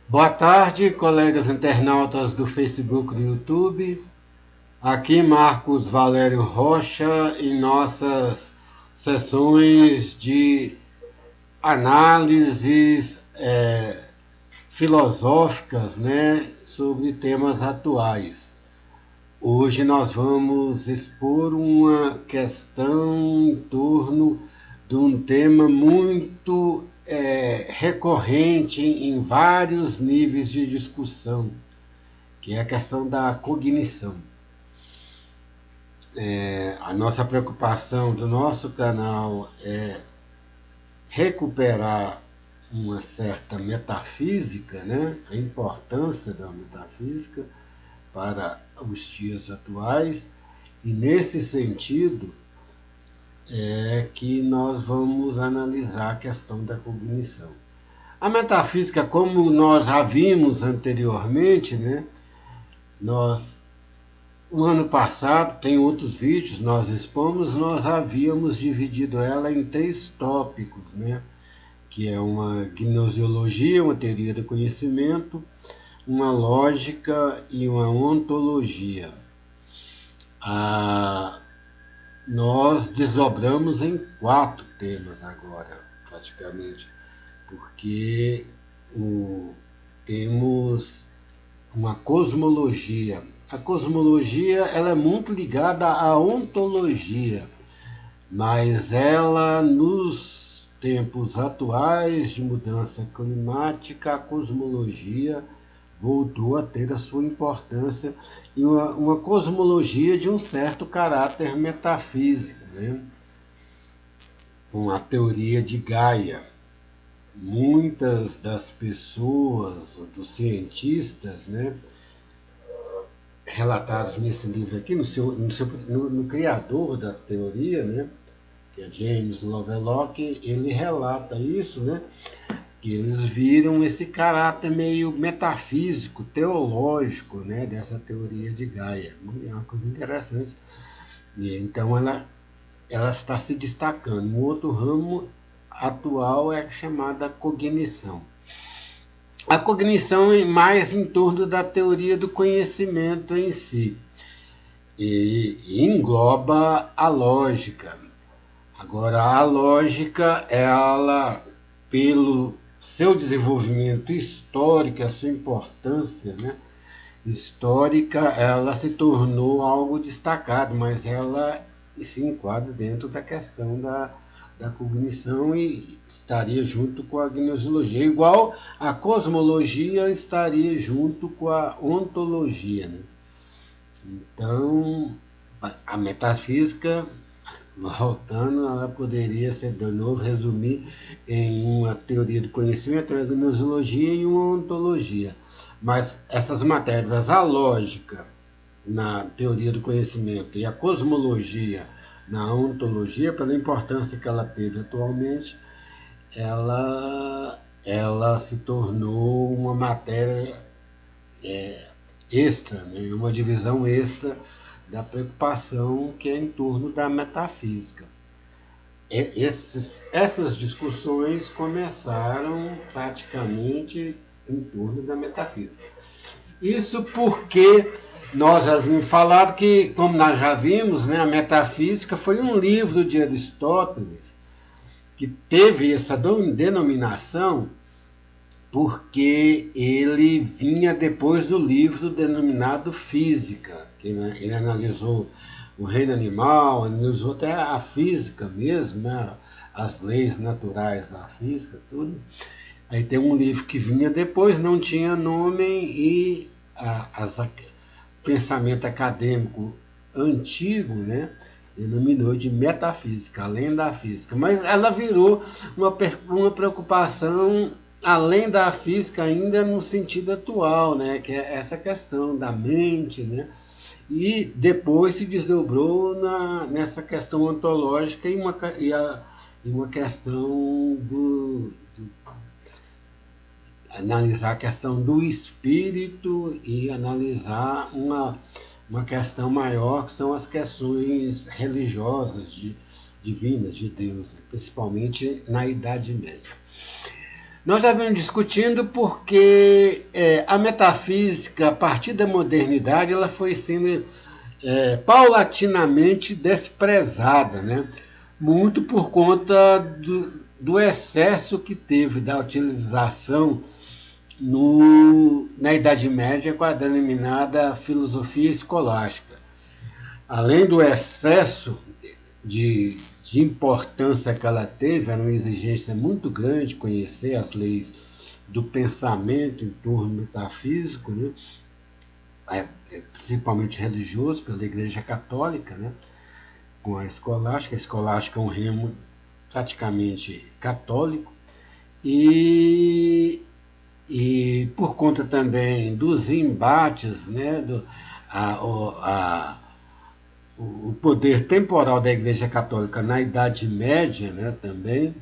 Boa tarde, colegas internautas do Facebook e do YouTube. Aqui Marcos Valério Rocha em nossas sessões de análises filosóficas, né, sobre temas atuais. Hoje nós vamos expor uma questão em torno de um tema muito recorrente em vários níveis de discussão, que é a questão da cognição. A nossa preocupação do nosso canal é recuperar uma certa metafísica, né? A importância da metafísica para os dias atuais, e nesse sentido é que nós vamos analisar a questão da cognição. A metafísica, como nós já vimos anteriormente, né? O ano passado, tem outros vídeos, nós havíamos dividido ela em 3 tópicos, né? Que é uma gnoseologia, uma teoria do conhecimento, uma lógica e uma ontologia. Nós desdobramos em 4 temas agora, praticamente, porque temos uma cosmologia. A cosmologia ela é muito ligada à ontologia, mas ela, nos tempos atuais de mudança climática, a cosmologia voltou a ter a sua importância e uma cosmologia de um certo caráter metafísico, né? Com a teoria de Gaia. Muitas das pessoas, dos cientistas, né, relatados nesse livro aqui, no criador da teoria, né, que é James Lovelock, ele relata isso, né, que eles viram esse caráter meio metafísico, teológico, né, dessa teoria de Gaia. É uma coisa interessante. E então ela está se destacando. Um outro ramo atual é chamada cognição. A cognição é mais em torno da teoria do conhecimento em si e engloba a lógica. Agora, a lógica, ela, pelo seu desenvolvimento histórico, a sua importância, né, histórica, ela se tornou algo destacado, mas ela se enquadra dentro da questão da cognição e estaria junto com a gnoseologia, igual a cosmologia estaria junto com a ontologia, né? Então, a metafísica, voltando, ela poderia ser, de novo, resumir em uma teoria do conhecimento, uma gnoseologia e uma ontologia. Mas essas matérias, a lógica na teoria do conhecimento e a cosmologia na ontologia, pela importância que ela teve atualmente, ela se tornou uma matéria extra, né? Uma divisão extra da preocupação que é em torno da metafísica. Essas discussões começaram praticamente em torno da metafísica. Isso porque nós já havíamos falado que, como nós já vimos, né, a metafísica foi um livro de Aristóteles que teve essa denominação porque ele vinha depois do livro denominado Física, que, né, ele analisou o reino animal, analisou até a física mesmo, né, as leis naturais da física, tudo. Aí tem um livro que vinha depois, não tinha nome, e o pensamento acadêmico antigo, né, denominou de metafísica, além da física. Mas ela virou uma preocupação além da física ainda no sentido atual, né, que é essa questão da mente, né, e depois se desdobrou nessa questão ontológica e uma questão analisar a questão do espírito e analisar uma questão maior, que são as questões religiosas, divinas, de Deus, principalmente na Idade Média. Nós já vimos discutindo porque a metafísica, a partir da modernidade, ela foi sendo paulatinamente desprezada, né? Muito por conta do excesso que teve da utilização na Idade Média com a denominada filosofia escolástica. Além do excesso de importância que ela teve, era uma exigência muito grande conhecer as leis do pensamento em torno metafísico, né? Principalmente religioso, pela Igreja Católica, né? Com a escolástica. A escolástica é um ramo praticamente católico, e por conta também dos embates, né, o poder temporal da Igreja Católica na Idade Média, né, também,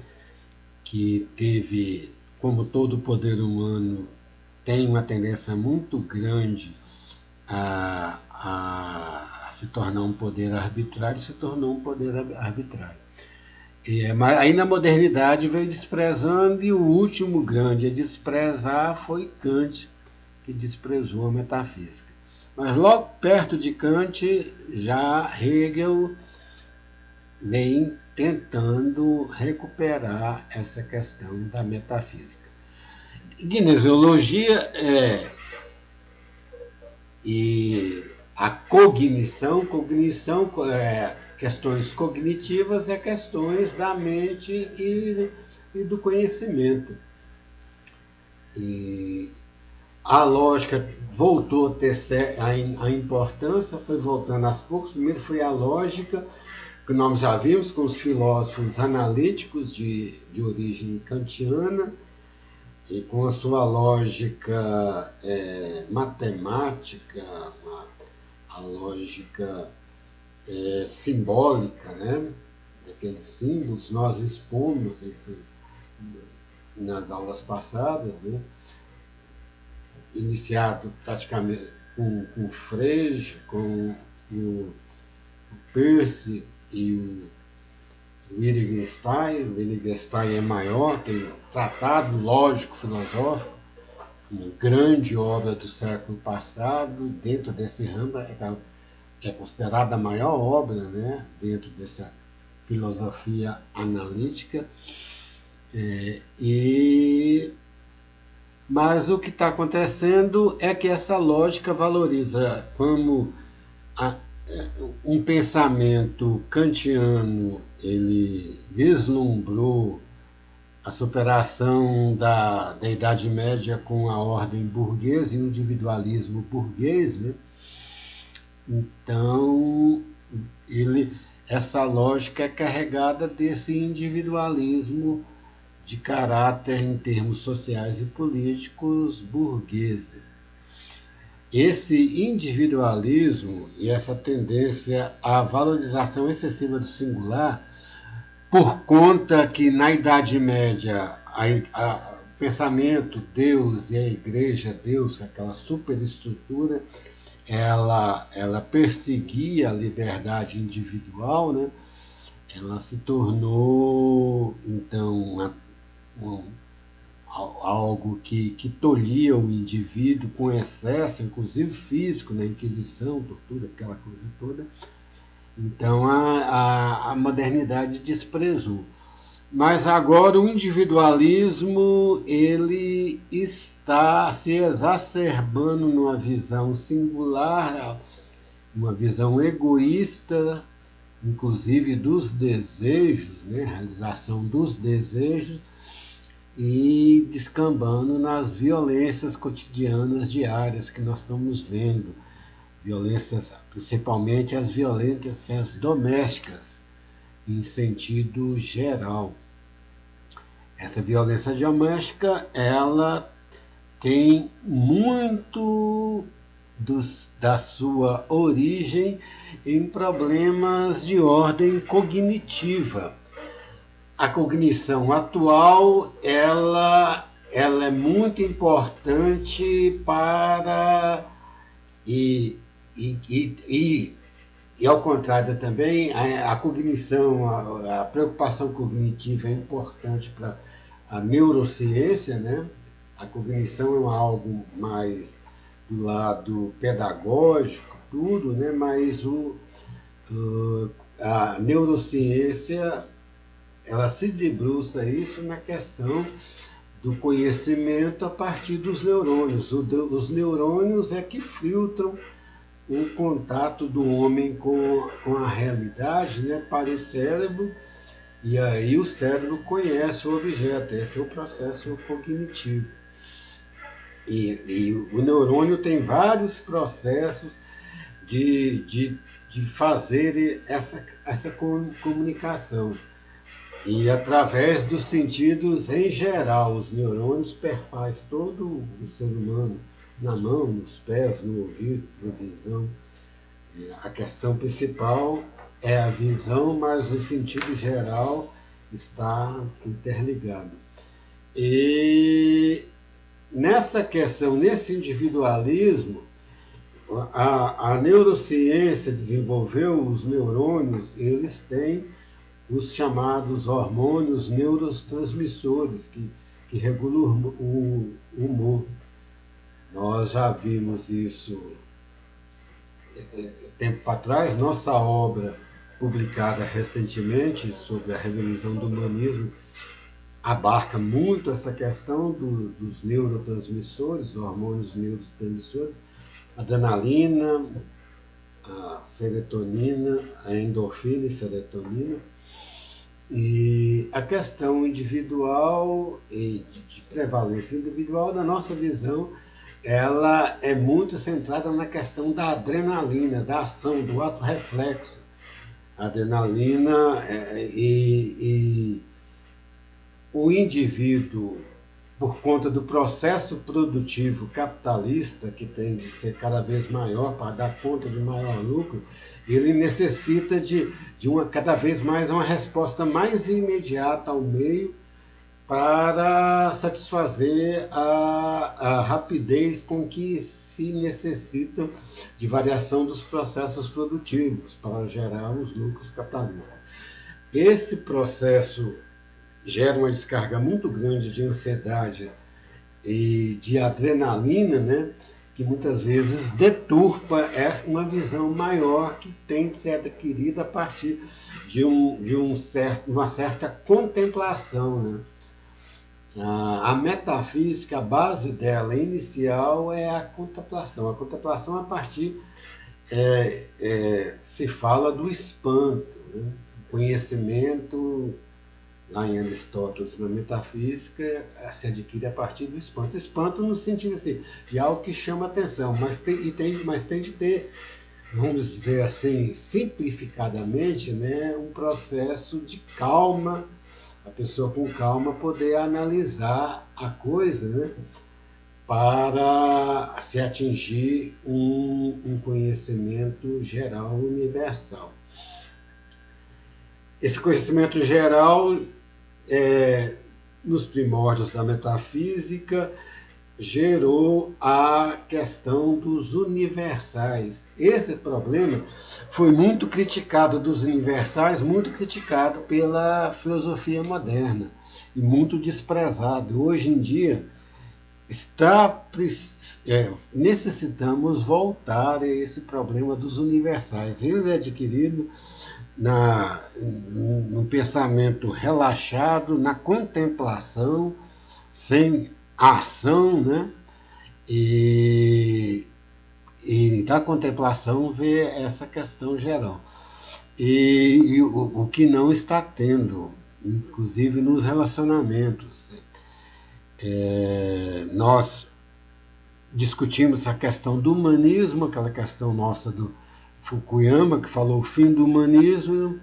que teve, como todo poder humano, tem uma tendência muito grande a se tornar um poder arbitrário, se tornou um poder arbitrário. Mas aí na modernidade veio desprezando, e o último grande a desprezar foi Kant, que desprezou a metafísica. Mas logo perto de Kant, já Hegel vem tentando recuperar essa questão da metafísica. Gnesiologia e a cognição, questões cognitivas é questões da mente e do conhecimento. E a lógica voltou a ter a importância, foi voltando aos poucos. Primeiro foi a lógica, que nós já vimos com os filósofos analíticos de origem kantiana, e com a sua lógica matemática, a lógica simbólica, né? Daqueles símbolos, nós expomos isso nas aulas passadas, né? Iniciado praticamente com Frege, com o Peirce e o Wittgenstein. O Wittgenstein é maior, tem um tratado lógico-filosófico, uma grande obra do século passado, dentro desse ramo, é considerada a maior obra, né, dentro dessa filosofia analítica. Mas o que está acontecendo é que essa lógica valoriza como um pensamento kantiano, ele vislumbrou a superação da Idade Média com a ordem burguesa e o individualismo burguês, né? Então, essa lógica é carregada desse individualismo de caráter, em termos sociais e políticos, burgueses. Esse individualismo e essa tendência à valorização excessiva do singular, por conta que na Idade Média o pensamento Deus e a Igreja Deus, aquela superestrutura, ela perseguia a liberdade individual, né? Ela se tornou, então, algo que tolhia o indivíduo com excesso, inclusive físico, na Inquisição, tortura, aquela coisa toda. Então a modernidade desprezou. Mas agora o individualismo ele está se exacerbando numa visão singular, uma visão egoísta, inclusive dos desejos, né? Realização dos desejos, e descambando nas violências cotidianas diárias que nós estamos vendo. Violências, principalmente as violências domésticas, em sentido geral. Essa violência doméstica, ela tem muito da sua origem em problemas de ordem cognitiva. A cognição atual, ela é muito importante para e ao contrário também, a cognição, a preocupação cognitiva é importante para a neurociência, né? A cognição é algo mais do lado pedagógico, tudo, né? Mas a neurociência, ela se debruça isso na questão do conhecimento a partir dos neurônios. Os neurônios é que filtram o contato do homem com a realidade, né, para o cérebro, e aí o cérebro conhece o objeto. Esse é o processo cognitivo. E o neurônio tem vários processos de fazer essa comunicação. E através dos sentidos em geral, os neurônios perfazem todo o ser humano, na mão, nos pés, no ouvido, na visão. A questão principal é a visão, mas o sentido geral está interligado. E nessa questão, nesse individualismo, a neurociência desenvolveu os neurônios, eles têm os chamados hormônios neurotransmissores que regulam o humor. Nós já vimos isso tempo atrás. Nossa obra, publicada recentemente, sobre a revisão do humanismo, abarca muito essa questão dos neurotransmissores, hormônios neurotransmissores, a adrenalina, a serotonina, a endorfina e serotonina. E a questão individual e de prevalência individual, na nossa visão, ela é muito centrada na questão da adrenalina, da ação, do ato reflexo. A adrenalina e o indivíduo, por conta do processo produtivo capitalista, que tem de ser cada vez maior para dar conta de maior lucro, ele necessita de cada vez mais uma resposta mais imediata ao meio para satisfazer a rapidez com que se necessita de variação dos processos produtivos para gerar os lucros capitalistas. Esse processo gera uma descarga muito grande de ansiedade e de adrenalina, né, que muitas vezes deturpa uma visão maior que tem de ser adquirida a partir de uma certa contemplação, né? A metafísica, a base dela inicial é a contemplação. A contemplação, a partir, se fala do espanto, né? O conhecimento, lá em Aristóteles, na metafísica, se adquire a partir do espanto. Espanto no sentido assim, de algo que chama atenção, mas tem de ter, vamos dizer assim, simplificadamente, né, um processo de calma, a pessoa com calma poder analisar a coisa, né, para se atingir um conhecimento geral universal. Esse conhecimento geral, nos primórdios da metafísica, gerou a questão dos universais. Esse problema foi muito criticado dos universais, muito criticado pela filosofia moderna e muito desprezado. Hoje em dia, necessitamos voltar a esse problema dos universais. Ele é adquirido no pensamento relaxado, na contemplação, sem ação, né? E da contemplação vê essa questão geral. E o que não está tendo, inclusive nos relacionamentos. Nós discutimos a questão do humanismo, aquela questão nossa do Fukuyama, que falou o fim do humanismo,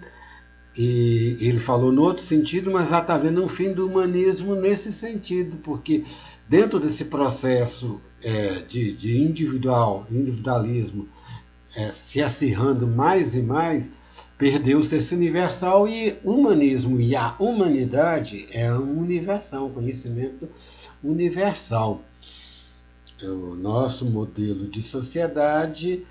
e ele falou no outro sentido, mas já está vendo um fim do humanismo nesse sentido, porque dentro desse processo de individualismo, se acirrando mais e mais, perdeu-se esse universal, e o humanismo e a humanidade é um universal, um conhecimento universal. O nosso modelo de sociedade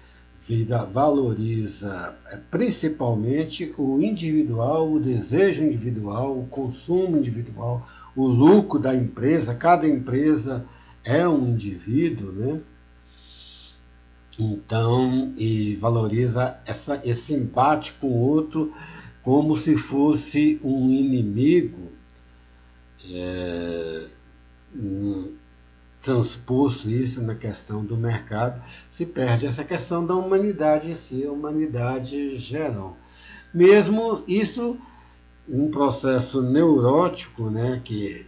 vida valoriza principalmente o individual, o desejo individual, o consumo individual, o lucro da empresa. Cada empresa é um indivíduo, né? Então, e valoriza esse embate com o outro como se fosse um inimigo, transposto isso na questão do mercado, se perde essa questão da humanidade em si, a humanidade geral. Mesmo isso, um processo neurótico, né, que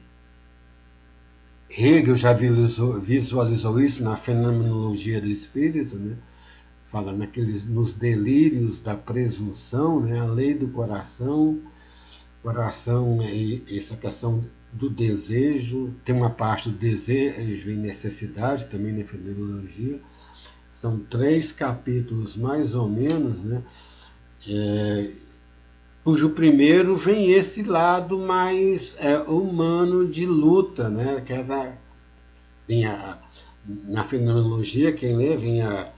Hegel já visualizou isso na fenomenologia do espírito, né, falando nos delírios da presunção, né, a lei do coração. Coração é essa questão do desejo, tem uma parte do desejo e necessidade também na fenomenologia. São 3 capítulos mais ou menos, né? Cujo primeiro vem esse lado mais humano de luta, né? Que na fenomenologia, quem lê, vem a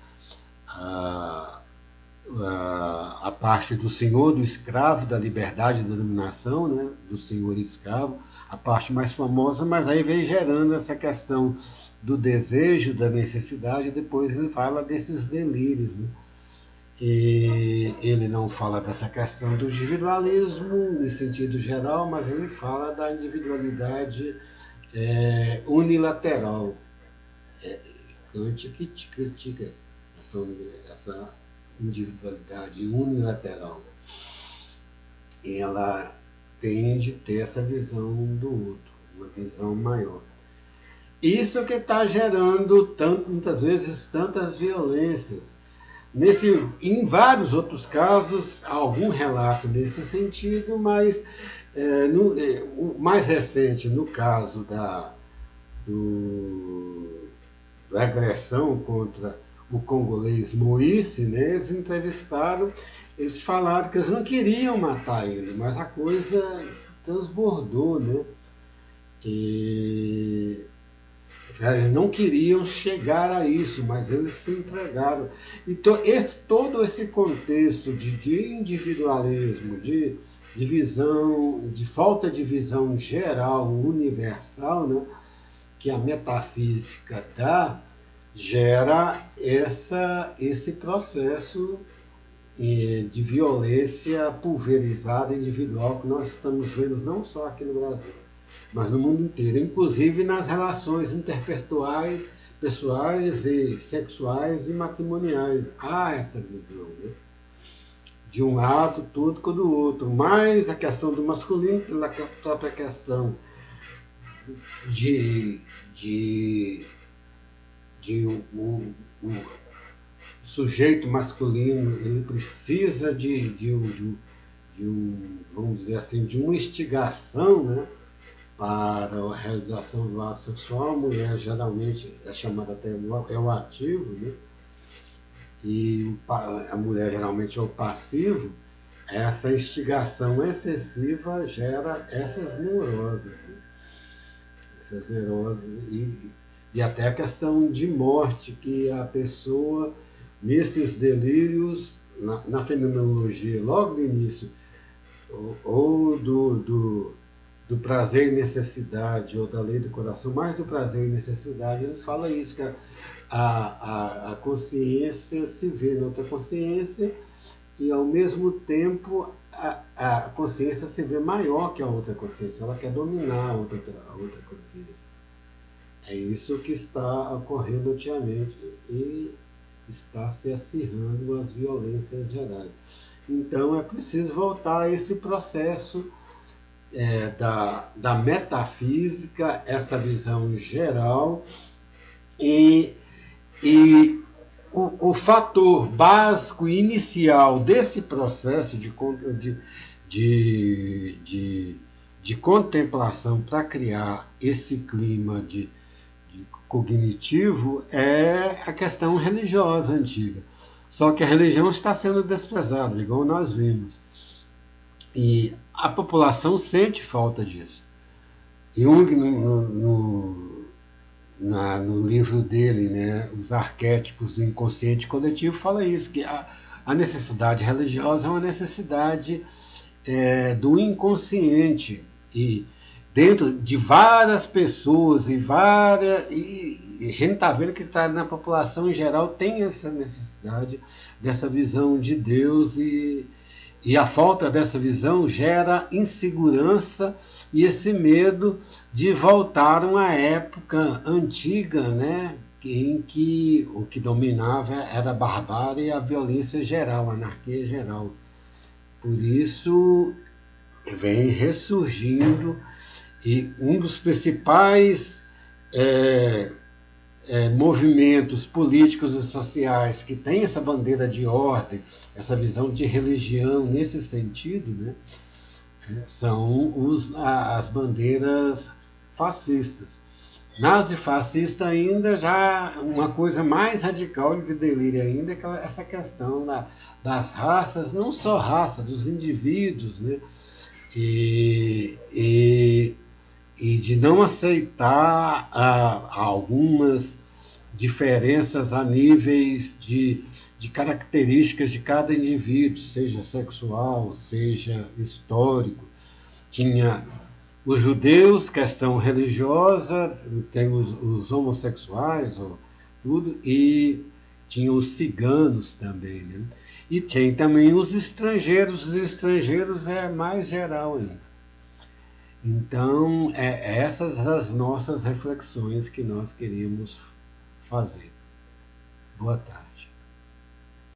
parte do senhor, do escravo, da liberdade, da dominação, né? Do senhor e escravo, a parte mais famosa, mas aí vem gerando essa questão do desejo, da necessidade, e depois ele fala desses delírios, né? E ele não fala dessa questão do individualismo em sentido geral, mas ele fala da individualidade unilateral. Kant que critica essa individualidade unilateral. Ela tende a ter essa visão do outro, uma visão maior. Isso que está gerando muitas vezes tantas violências. Em vários outros casos, há algum relato nesse sentido, mas o mais recente, no caso da agressão contra o congolês Moïse, né, eles entrevistaram, eles falaram que eles não queriam matar ele, mas a coisa se transbordou, né? Que eles não queriam chegar a isso, mas eles se entregaram. Então, todo esse contexto de individualismo, de visão, de falta de visão geral, universal, né, que a metafísica dá, gera esse processo de violência pulverizada, individual, que nós estamos vendo não só aqui no Brasil, mas no mundo inteiro, inclusive nas relações interpessoais, pessoais e sexuais e matrimoniais. Há essa visão, né? De um lado, tudo com do outro. Mas a questão do masculino, pela própria questão de um sujeito masculino, ele precisa vamos dizer assim, de uma instigação, né, para a realização do ato sexual. A mulher geralmente é chamada até o ativo, né, e a mulher geralmente é o passivo. Essa instigação excessiva gera essas neuroses, né? Essas neuroses e até a questão de morte, que a pessoa, nesses delírios, na fenomenologia, logo no início, ou do prazer e necessidade, ou da lei do coração, mais do prazer e necessidade, ele fala isso, que a consciência se vê na outra consciência, e ao mesmo tempo a consciência se vê maior que a outra consciência, ela quer dominar a outra consciência. É isso que está ocorrendo ultimamente e está se acirrando as violências gerais. Então é preciso voltar a esse processo da metafísica, essa visão geral, e o fator básico inicial desse processo de contemplação para criar esse clima de cognitivo é a questão religiosa antiga. Só que a religião está sendo desprezada, igual nós vimos. E a população sente falta disso. Jung, no livro dele, né, Os Arquétipos do Inconsciente Coletivo, fala isso, que a necessidade religiosa é uma necessidade do inconsciente, e dentro de várias pessoas e a gente está vendo que tá, na população em geral tem essa necessidade dessa visão de Deus, e a falta dessa visão gera insegurança e esse medo de voltar a uma época antiga, né, em que o que dominava era a barbárie e a violência geral, a anarquia geral. Por isso vem ressurgindo, e um dos principais movimentos políticos e sociais que tem essa bandeira de ordem, essa visão de religião nesse sentido, né, são as bandeiras fascistas. Nazi-fascista ainda, já uma coisa mais radical de delírio ainda, é essa questão das raças, não só raça, dos indivíduos, né, e de não aceitar algumas diferenças a níveis de características de cada indivíduo, seja sexual, seja histórico. Tinha os judeus, questão religiosa, tem os homossexuais, tudo, e tinha os ciganos também, né? E tem também os estrangeiros é mais geral ainda. Então, essas as nossas reflexões que nós queríamos fazer. Boa tarde.